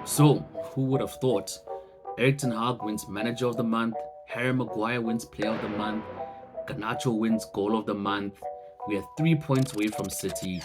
So, who would have thought? Eric Ten Hag wins Manager of the Month, Harry Maguire wins Player of the Month, Garnacho wins Goal of the Month. We are 3 points away from City,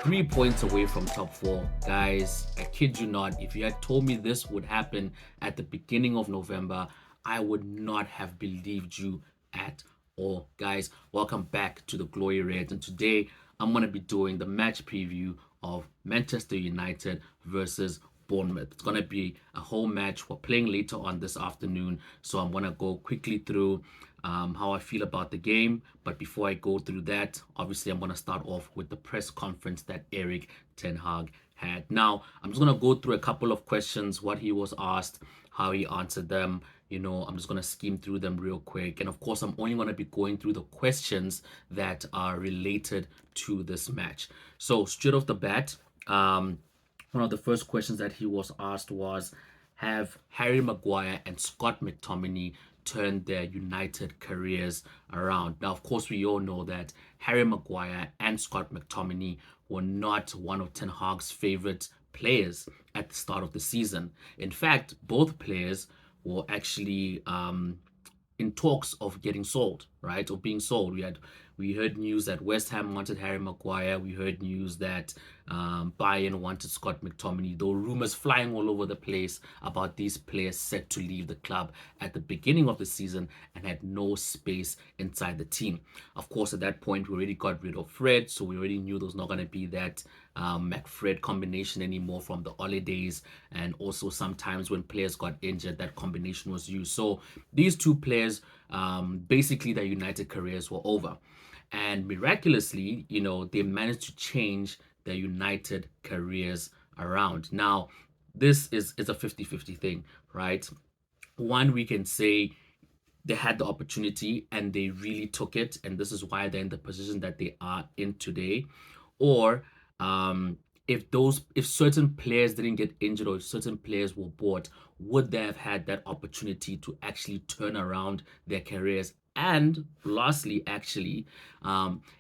3 points away from top four. Guys, I kid you not, if you had told me this would happen at the beginning of November, I would not have believed you at all. Guys, welcome back to the Glory Reds. And today I'm going to be doing the match preview of Manchester United versus Bournemouth. It's going to be a whole match. We're playing later on this afternoon, so I'm going to go quickly through how I feel about the game. But before I go through that, obviously, I'm going to start off with the press conference that Eric Ten Hag had. Now, I'm just going to go through a couple of questions, what he was asked, how he answered them. I'm just going to skim through them real quick. And of course, I'm only going to be going through the questions that are related to this match. So, straight off the bat, one of the first questions that he was asked was, have Harry Maguire and Scott McTominay turned their United careers around? Now, of course, we all know that Harry Maguire and Scott McTominay were not one of Ten Hag's favorite players at the start of the season. In fact, both players were actually in talks of getting sold, right? Of being sold. We heard news that West Ham wanted Harry Maguire. We heard news that Bayern wanted Scott McTominay. There were rumors flying all over the place about these players set to leave the club at the beginning of the season and had no space inside the team. Of course, at that point, we already got rid of Fred, so we already knew there was not going to be that McFred combination anymore from the holidays. And also sometimes when players got injured, that combination was used. So these two players, basically their United careers were over. And miraculously, they managed to change their United careers around. Now, this is a 50-50 thing, right? One, we can say they had the opportunity and they really took it, and this is why they're in the position that they are in today. Or if certain players didn't get injured or if certain players were bought, would they have had that opportunity to actually turn around their careers? And lastly, actually,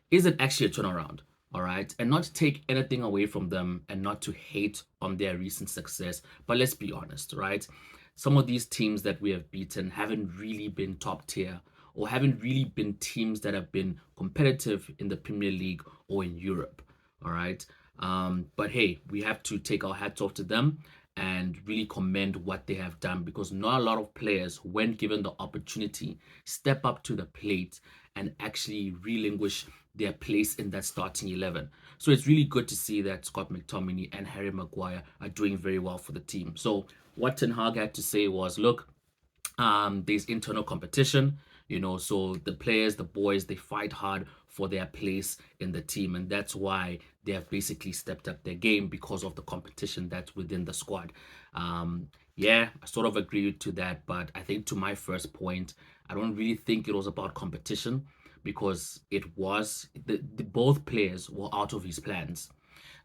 is it actually a turnaround? All right, and not to take anything away from them and not to hate on their recent success, but let's be honest, right? Some of these teams that we have beaten haven't really been top tier or haven't really been teams that have been competitive in the Premier League or in Europe. All right. But hey, we have to take our hats off to them and really commend what they have done, because not a lot of players, when given the opportunity, step up to the plate and actually relinquish their place in that starting 11. So it's really good to see that Scott McTominay and Harry Maguire are doing very well for the team. So what Ten Hag had to say was, look, there's internal competition, so the players, the boys, they fight hard for their place in the team, and that's why they have basically stepped up their game because of the competition that's within the squad. Yeah, I sort of agree to that, but I think to my first point, I don't really think it was about competition, because the both players were out of his plans.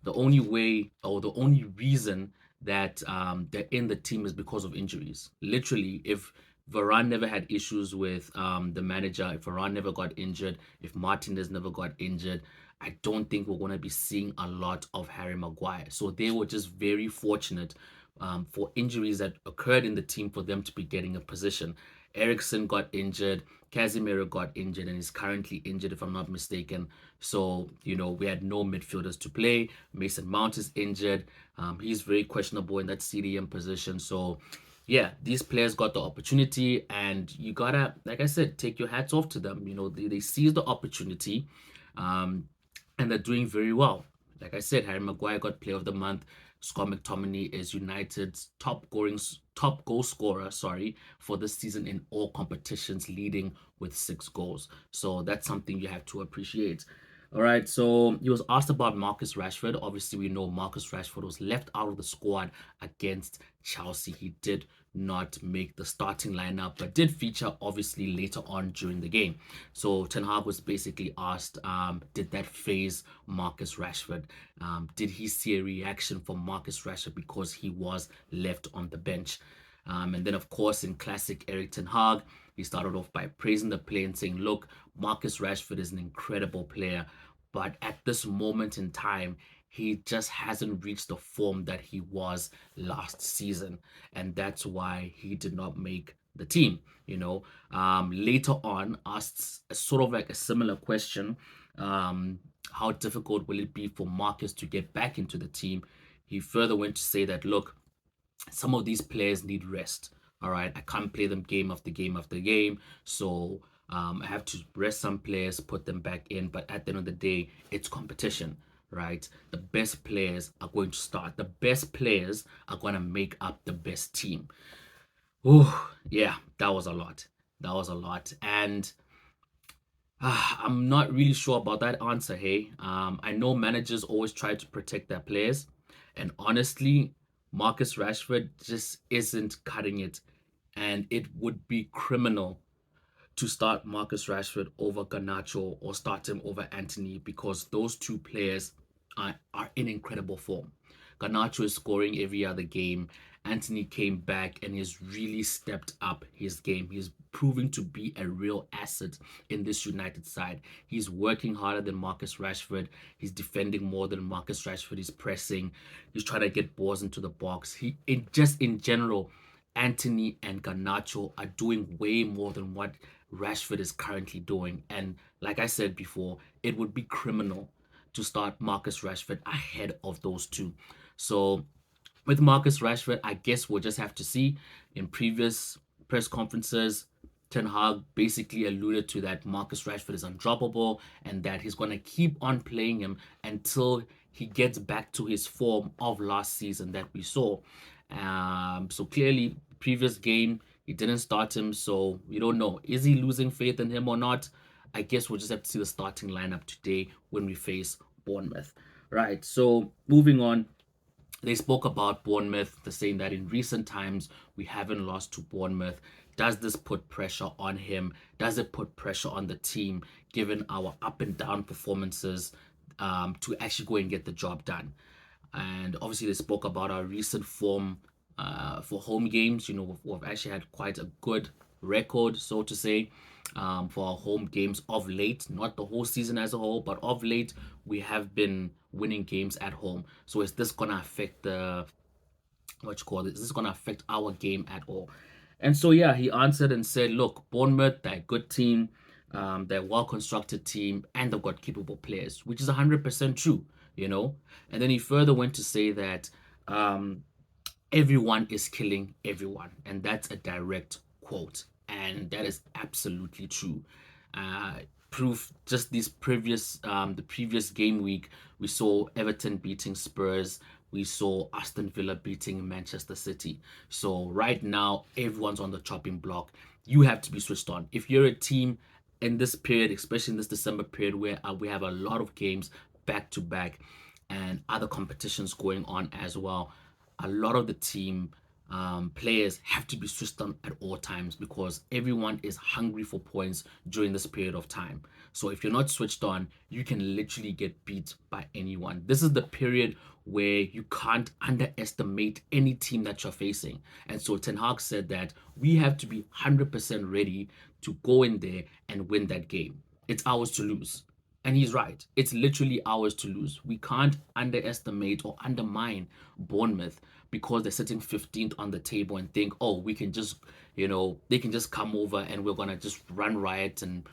The only way or the only reason that they're in the team is because of injuries. Literally, if Varane never had issues with the manager, if Varane never got injured, if Martinez never got injured, I don't think we're going to be seeing a lot of Harry Maguire. So they were just very fortunate for injuries that occurred in the team for them to be getting a position. Ericsson got injured, Casemiro got injured, and is currently injured, if I'm not mistaken. So, we had no midfielders to play. Mason Mount is injured. He's very questionable in that CDM position. So, yeah, these players got the opportunity, and you gotta, like I said, take your hats off to them. They seized the opportunity, and they're doing very well. Like I said, Harry Maguire got Player of the Month. Scott McTominay is United's top goal scorer, for this season in all competitions, leading with 6 goals. So that's something you have to appreciate. All right, so he was asked about Marcus Rashford. Obviously, we know Marcus Rashford was left out of the squad against Chelsea. He did not make the starting lineup, but did feature obviously later on during the game. So Ten Hag was basically asked, did that phase Marcus Rashford? Did he see a reaction from Marcus Rashford because he was left on the bench? And then, of course, in classic Eric Ten Hag, he started off by praising the play and saying, look, Marcus Rashford is an incredible player, but at this moment in time, he just hasn't reached the form that he was last season, and that's why he did not make the team. Later on, asked sort of like a similar question. How difficult will it be for Marcus to get back into the team? He further went to say that, look, some of these players need rest. All right, I can't play them game after game after game, so I have to rest some players, put them back in. But at the end of the day, it's competition, right? The best players are going to start. The best players are going to make up the best team. Oh, yeah, that was a lot. That was a lot, and I'm not really sure about that answer. Hey, I know managers always try to protect their players, and honestly, Marcus Rashford just isn't cutting it, and it would be criminal to start Marcus Rashford over Garnacho or start him over Anthony because those two players are in incredible form. Garnacho is scoring every other game. Anthony came back and has really stepped up his game. He's proving to be a real asset in this United side. He's working harder than Marcus Rashford. He's defending more than Marcus Rashford. He's pressing. He's trying to get balls into the box. Just in general, Anthony and Garnacho are doing way more than what Rashford is currently doing. And like I said before, it would be criminal to start Marcus Rashford ahead of those two. So with Marcus Rashford, I guess we'll just have to see. In previous press conferences, Ten Hag basically alluded to that Marcus Rashford is undroppable and that he's going to keep on playing him until he gets back to his form of last season that we saw. So clearly, previous game, he didn't start him, so we don't know. Is he losing faith in him or not? I guess we'll just have to see the starting lineup today when we face Bournemouth. Right, so moving on, they spoke about Bournemouth, they're saying that in recent times we haven't lost to Bournemouth. Does this put pressure on him? Does it put pressure on the team, given our up and down performances, to actually go and get the job done? And obviously, they spoke about our recent form for home games. We've actually had quite a good record, so to say, for our home games of late. Not the whole season as a whole, but of late, we have been winning games at home. So is this gonna affect the what you call it? Is this gonna affect our game at all? And so yeah, he answered and said, "Look, Bournemouth, they're a good team, they're a well-constructed team, and they've got capable players, which is 100% true, you know." And then he further went to say that everyone is killing everyone, and that's a direct quote, and that is absolutely true. uh Proof, just the previous game week, we saw Everton beating Spurs, we saw Aston Villa beating Manchester City. So right now everyone's on the chopping block. You have to be switched on if you're a team in this period, especially in this December period where we have a lot of games back to back and other competitions going on as well. A lot of the team players have to be switched on at all times because everyone is hungry for points during this period of time. So if you're not switched on, you can literally get beat by anyone. This is the period where you can't underestimate any team that you're facing. And so Ten Hag said that we have to be 100% ready to go in there and win that game. It's ours to lose. And he's right. It's literally ours to lose. We can't underestimate or undermine Bournemouth because they're sitting 15th on the table and think, oh, we can just, they can just come over and we're going to just run riot and,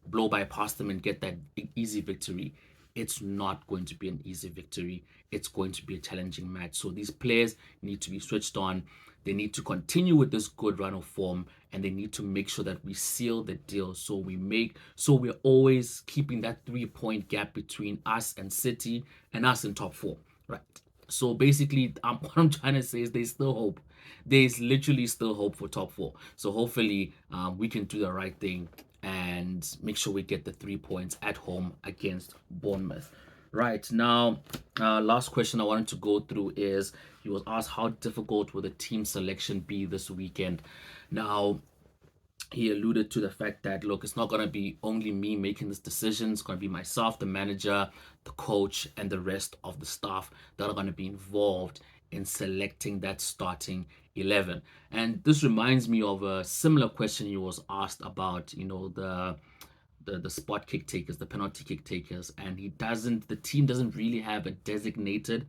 blow by past them and get that easy victory. It's not going to be an easy victory. It's going to be a challenging match. So these players need to be switched on. They need to continue with this good run of form, and they need to make sure that we seal the deal. So we're always keeping that 3 point gap between us and City and us in top four, right? So basically, what I'm trying to say is there's still hope. There's literally still hope for top four. So hopefully, we can do the right thing and make sure we get the 3 points at home against Bournemouth. Right now, last question I wanted to go through is he was asked how difficult will the team selection be this weekend. Now, he alluded to the fact that, look, it's not going to be only me making this decision. It's going to be myself, the manager, the coach, and the rest of the staff that are going to be involved in selecting that starting 11. And this reminds me of a similar question he was asked about, the spot kick takers, the penalty kick takers, and the team doesn't really have a designated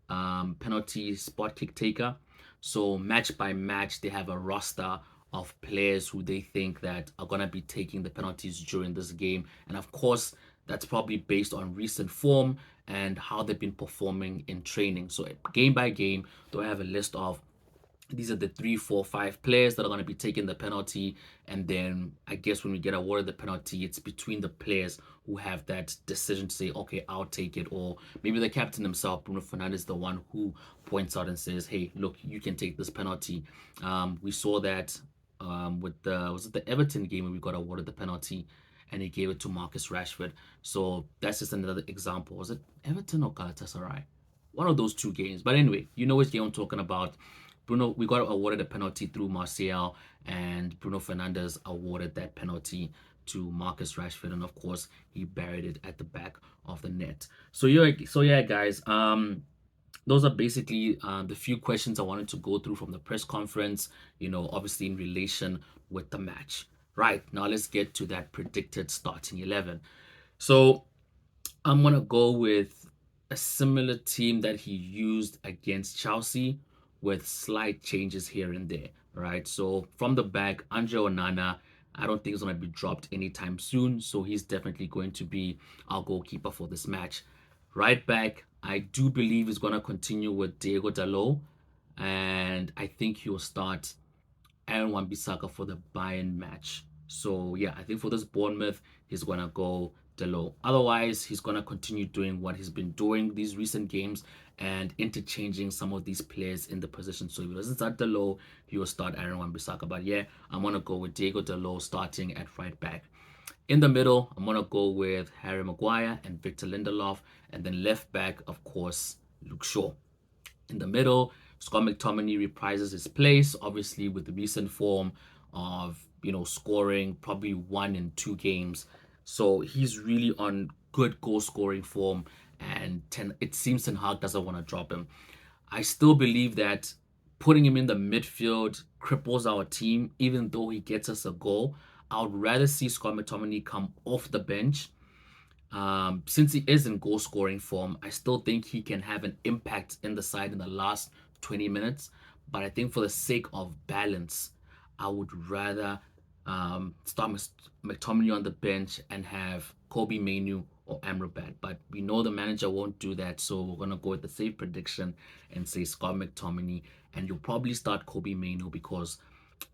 penalty spot kick taker. So match by match, they have a roster of players who they think that are gonna be taking the penalties during this game, and of course, that's probably based on recent form and how they've been performing in training. So game by game, they'll have a list of these are the 3, 4, 5 players that are going to be taking the penalty. And then I guess when we get awarded the penalty, it's between the players who have that decision to say, okay, I'll take it. Or maybe the captain himself, Bruno Fernandes, is the one who points out and says, hey, look, you can take this penalty. We saw that with was it the Everton game where we got awarded the penalty and he gave it to Marcus Rashford. So that's just another example. Was it Everton or Galatasaray? One of those two games. But anyway, you know which game I'm talking about. Bruno, we got awarded a penalty through Martial, and Bruno Fernandes awarded that penalty to Marcus Rashford, and of course he buried it at the back of the net. So yeah, guys. Those are basically the few questions I wanted to go through from the press conference. Obviously in relation with the match. Right now, let's get to that predicted starting 11. So I'm gonna go with a similar team that he used against Chelsea with slight changes here and there. Right. So from the back, Andre Onana, I don't think he's gonna be dropped anytime soon. So he's definitely going to be our goalkeeper for this match. Right back, I do believe he's gonna continue with Diego Dalot, and I think he'll start Aaron Wan-Bissaka for the Bayern match. So yeah, I think for this Bournemouth, he's gonna go Delo. Otherwise, he's gonna continue doing what he's been doing these recent games and interchanging some of these players in the position. So if he doesn't start Delo, he will start Aaron Wan-Bissaka. But yeah, I'm gonna go with Diego Delo starting at right back. In the middle, I'm gonna go with Harry Maguire and Victor Lindelof, and then left back, of course, Luke Shaw. In the middle, Scott McTominay reprises his place, obviously with the recent form of scoring probably 1 in 2 games. So he's really on good goal scoring form, and it seems Ten Hag doesn't want to drop him. I still believe that putting him in the midfield cripples our team, even though he gets us a goal. I would rather see Scott McTominay come off the bench. Since he is in goal scoring form, I still think he can have an impact in the side in the last 20 minutes. But I think for the sake of balance, I would rather start McTominay on the bench and have Kobe Mainu or Amrabat. But we know the manager won't do that, so we're gonna go with the safe prediction and say Scott McTominay, and you'll probably start Kobe Mainu because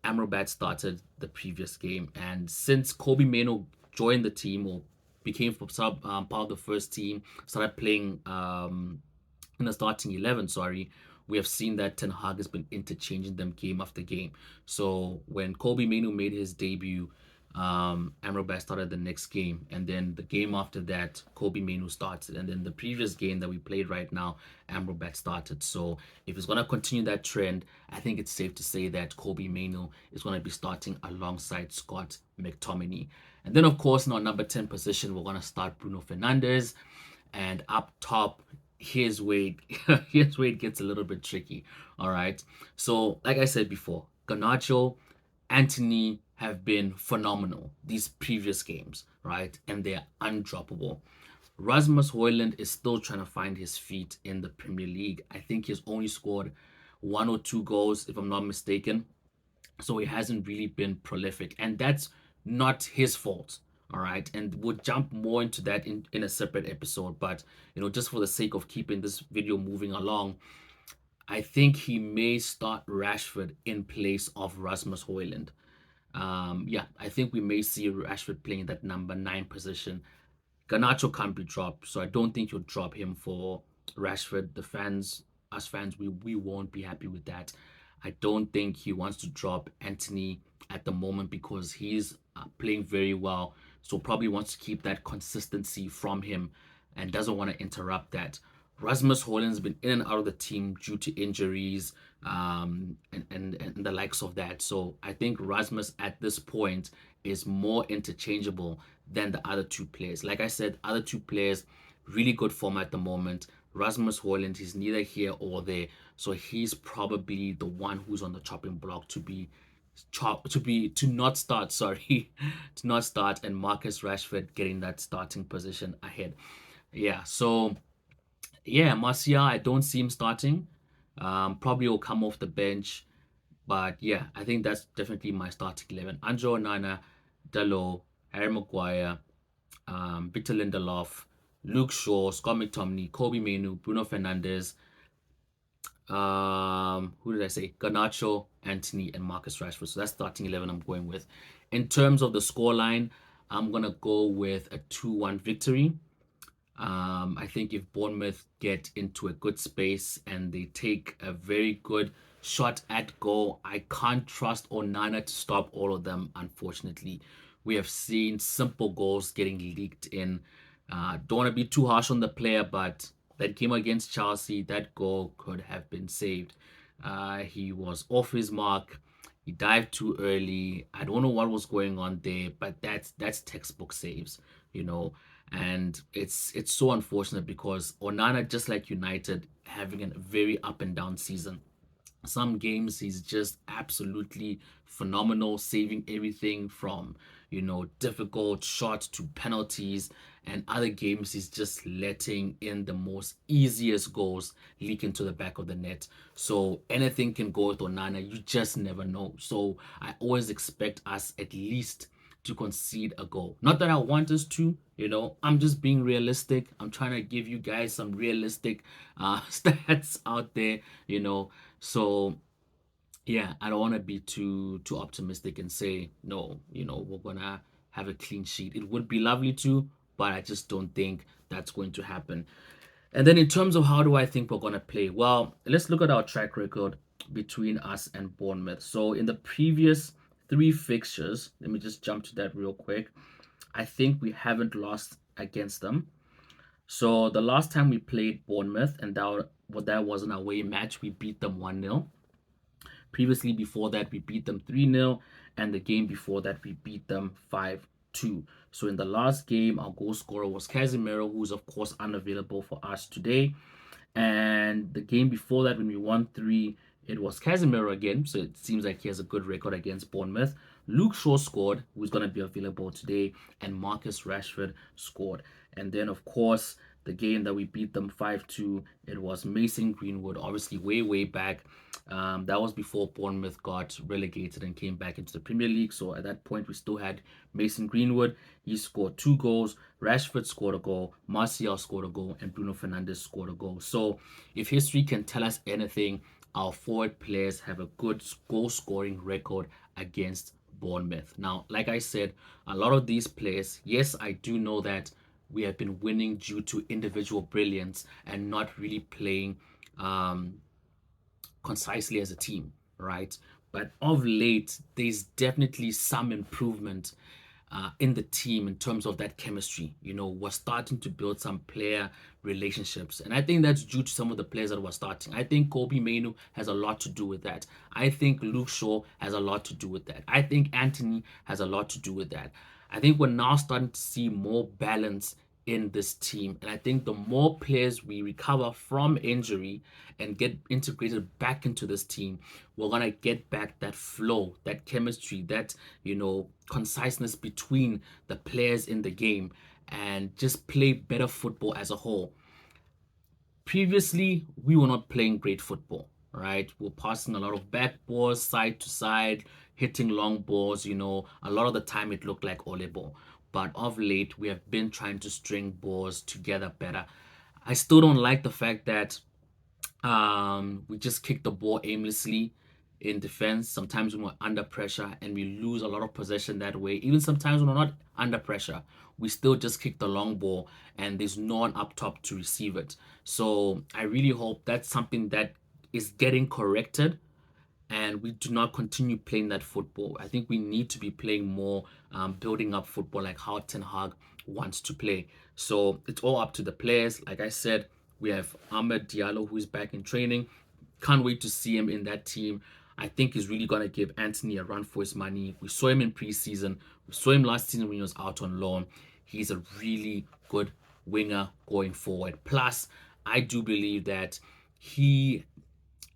Amrabat started the previous game, and since Kobe Mainu joined the team or became part of the first team, started playing in the starting 11, sorry, we have seen that Ten Hag has been interchanging them game after game. So when Kobe Mainu made his debut, Amrabat started the next game, and then the game after that, Kobe Mainu started, and then the previous game that we played right now, Amrabat started. So if it's gonna continue that trend, I think it's safe to say that Kobe Mainu is gonna be starting alongside Scott McTominay. And then of course in our number 10 position, we're gonna start Bruno Fernandes, and up top, here's where here's where it gets a little bit tricky. All right. So like I said before, Garnacho, Anthony have been phenomenal these previous games, right? And they're undroppable. Rasmus Højlund is still trying to find his feet in the Premier League. I think he's only scored 1 or 2 goals, if I'm not mistaken. So he hasn't really been prolific, and that's not his fault. All right, and we'll jump more into that in a separate episode. But just for the sake of keeping this video moving along, I think he may start Rashford in place of Rasmus Højlund. Yeah, I think we may see Rashford playing that number 9 position. Garnacho can't be dropped, so I don't think you'll drop him for Rashford. Us fans, we won't be happy with that. I don't think he wants to drop Anthony at the moment because he's playing very well. So probably wants to keep that consistency from him and doesn't want to interrupt that. Rasmus Højlund's been in and out of the team due to injuries and the likes of that. So I think Rasmus at this point is more interchangeable than the other 2 players. Like I said, other 2 players, really good form at the moment. Rasmus Højlund, he's neither here or there. So he's probably the one who's on the chopping block to be to not start, sorry, to not start, and Marcus Rashford getting that starting position ahead. Yeah, so yeah, Martial, I don't see him starting. Probably will come off the bench, but yeah, I think that's definitely my starting 11. Anjo Nana, Dalot, Harry Maguire, Victor Lindelof, Luke Shaw, Scott McTominay, Kobe Menu, Bruno Fernandes, who did I say? Garnacho, Anthony, and Marcus Rashford. So that's starting 11 I'm going with. In terms of the scoreline, I'm going to go with a 2-1 victory. I think if Bournemouth get into a good space and they take a very good shot at goal, I can't trust Onana to stop all of them, unfortunately. We have seen simple goals getting leaked in. Don't want to be too harsh on the player, but that game against Chelsea, that goal could have been saved. He was off his mark. He dived too early. I don't know what was going on there, but that's textbook saves, you know. And it's so unfortunate because Onana, just like United, having a very up and down season. Some games he's just absolutely phenomenal, saving everything from difficult shots to penalties, and other games he's just letting in the most easiest goals leak into the back of the net. So anything can go with Onana, you just never know. So I always expect us at least to concede a goal. Not that I want us to, I'm just being realistic. I'm trying to give you guys some realistic stats out there, so yeah, I don't want to be too optimistic and say no, we're gonna have a clean sheet. It would be lovely to, but I just don't think that's going to happen. And then in terms of how do I think we're gonna play? Well, let's look at our track record between us and Bournemouth. So in the previous three fixtures, let me just jump to that real quick. I think we haven't lost against them. So the last time we played Bournemouth, and that was an away match, we beat them 1-0. Previously, before that, we beat them 3-0, and the game before that, we beat them 5-2. So in the last game, our goal scorer was Casemiro, who's of course unavailable for us today. And the game before that, when we won 3, it was Casemiro again. So it seems like he has a good record against Bournemouth. Luke Shaw scored, who's going to be available today, and Marcus Rashford scored. And then, of course, the game that we beat them 5-2, it was Mason Greenwood, obviously way, way back. That was before Bournemouth got relegated and came back into the Premier League. So at that point, we still had Mason Greenwood. He scored 2 goals. Rashford scored a goal. Martial scored a goal. And Bruno Fernandes scored a goal. So if history can tell us anything, our forward players have a good goal scoring record against Bournemouth. Now, like I said, a lot of these players, yes, I do know that we have been winning due to individual brilliance and not really playing concisely as a team, right? But of late, there's definitely some improvement in the team in terms of that chemistry. We're starting to build some player relationships. And I think that's due to some of the players that were starting. I think Kobe Mainu has a lot to do with that. I think Luke Shaw has a lot to do with that. I think Anthony has a lot to do with that. I think we're now starting to see more balance in this team. And I think the more players we recover from injury and get integrated back into this team, we're going to get back that flow, that chemistry, that, conciseness between the players in the game and just play better football as a whole. Previously, we were not playing great football, right? We're passing a lot of back balls, side to side, hitting long balls. A lot of the time it looked like ole ball. But of late, we have been trying to string balls together better. I still don't like the fact that we just kick the ball aimlessly in defense. Sometimes when we're under pressure and we lose a lot of possession that way. Even sometimes when we're not under pressure, we still just kick the long ball and there's no one up top to receive it. So I really hope that's something that is getting corrected and we do not continue playing that football. I think we need to be playing more building up football like how Ten Hag wants to play. So it's all up to the players. Like I said, we have Ahmed Diallo who's back in training. Can't wait to see him in that team. I think he's really going to give Anthony a run for his money. We saw him in preseason. We saw him last season when he was out on loan. He's a really good winger going forward. Plus, I do believe that he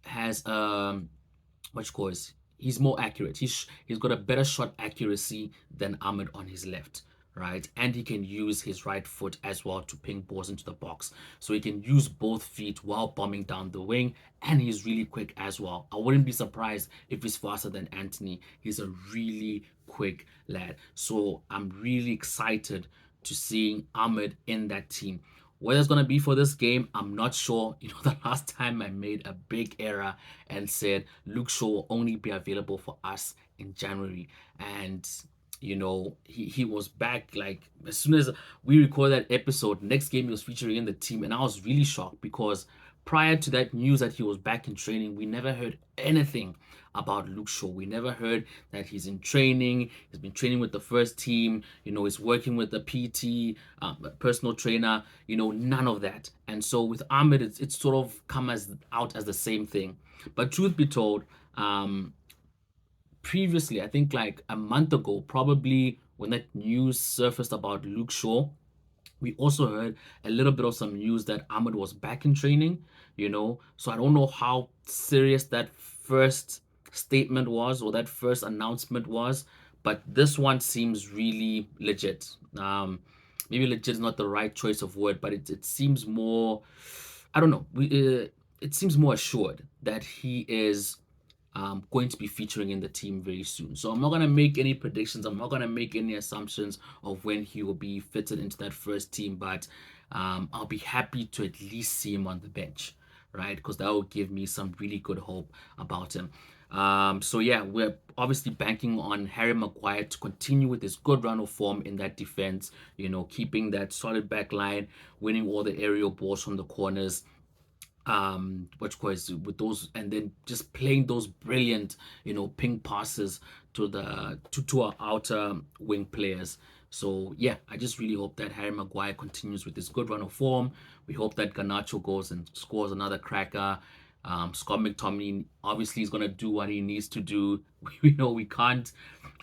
has what you call he's more accurate. He's got a better shot accuracy than Ahmed on his left, right? And he can use his right foot as well to ping balls into the box. So he can use both feet while bombing down the wing, and he's really quick as well. I wouldn't be surprised if he's faster than Anthony. He's a really quick lad. So I'm really excited to seeing Ahmed in that team. Whether it's going to be for this game, I'm not sure. The last time I made a big error and said Luke Shaw will only be available for us in January. And, he was back like as soon as we recorded that episode. Next game, he was featuring in the team. And I was really shocked because prior to that news that he was back in training, we never heard anything about Luke Shaw. We never heard that he's in training. He's been training with the first team. He's working with the PT, a personal trainer. None of that. And so with Ahmed, it's sort of come out as the same thing. But truth be told, previously, I think like a month ago, probably when that news surfaced about Luke Shaw, we also heard a little bit of some news that Ahmed was back in training. So I don't know how serious that first statement was or that first announcement was, but this one seems really legit. Maybe legit is not the right choice of word, but it seems more, I don't know, it seems more assured that he is going to be featuring in the team very soon. So I'm not going to make any predictions. I'm not going to make any assumptions of when he will be fitted into that first team, but I'll be happy to at least see him on the bench, right? Because that will give me some really good hope about him. So yeah, we're obviously banking on Harry Maguire to continue with his good run of form in that defense, keeping that solid back line, winning all the aerial balls from the corners, what you call it, with those, and then just playing those brilliant ping passes to our outer wing players. So yeah, I just really hope that Harry Maguire continues with this good run of form. We hope that Garnacho goes and scores another cracker. Scott McTominay obviously is going to do what he needs to do. We know we can't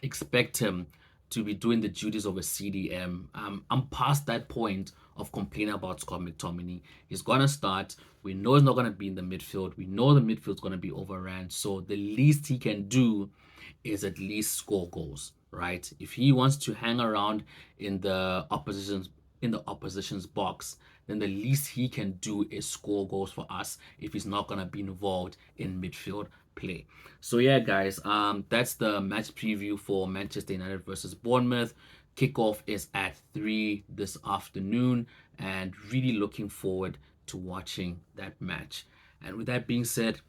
expect him to be doing the duties of a CDM. I'm past that point of complaining about Scott McTominay. He's going to start. We know he's not going to be in the midfield. We know the midfield's going to be overran. So the least he can do is at least score goals, right? If he wants to hang around in the opposition's box, then the least he can do is score goals for us if he's not going to be involved in midfield play. So yeah, guys, that's the match preview for Manchester United versus Bournemouth. Kickoff is at 3 this afternoon, and really looking forward to watching that match. And with that being said,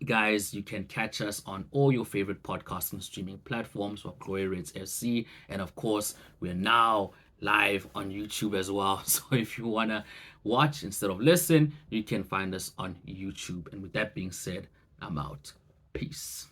guys, you can catch us on all your favorite podcasting streaming platforms for Glory Reds FC. And of course, we're now live on YouTube as well. So if you want to watch instead of listen, you can find us on YouTube. And with that being said, I'm out. Peace.